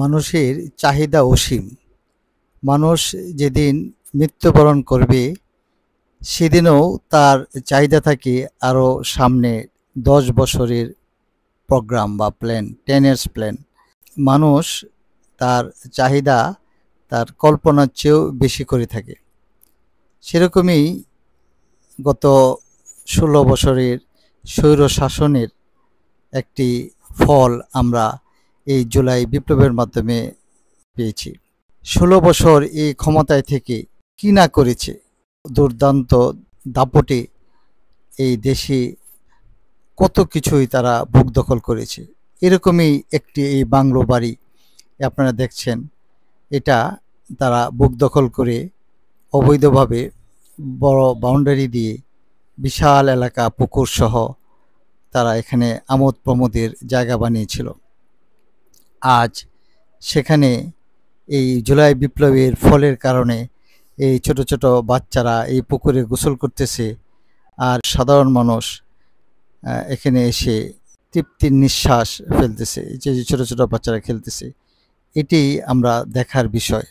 মানুষের চাহিদা অসীম। মানুষ যেদিন মৃত্যুবরণ করবে সেদিনও তার চাহিদা থাকে আরও সামনে ১০ বছরের প্রোগ্রাম বা প্ল্যান, 10 ইয়ার্স প্ল্যান। মানুষ তার চাহিদা তার কল্পনার চেয়েও বেশি করে থাকে। সেরকমই গত ১৬ বছরের স্বৈরশাসনের একটি ফল আমরা এই জুলাই বিপ্লবের মাধ্যমে পেয়েছি। ১৬ বছর এই ক্ষমতায় থেকে কি না করেছে, দুর্দান্ত দাপটে এই দেশে কত কিছুই তারা বুক দখল করেছে। এরকমই একটি এই বাংলো বাড়ি আপনারা দেখছেন, এটা তারা বুক দখল করে অবৈধভাবে বড় বাউন্ডারি দিয়ে বিশাল এলাকা পুকুর সহ তারা এখানে আমোদ প্রমোদের জায়গা বানিয়েছিল। আজ সেখানে এই জুলাই বিপ্লবের ফলের কারণে এই ছোট ছোট বাচ্চারা এই পুকুরে গোসল করতেছে, আর সাধারণ মানুষ এখানে এসে তৃপ্তির নিঃশ্বাস ফেলতেছে। এই যে ছোট ছোট বাচ্চারা খেলতেছে, এটি আমরা দেখার বিষয়।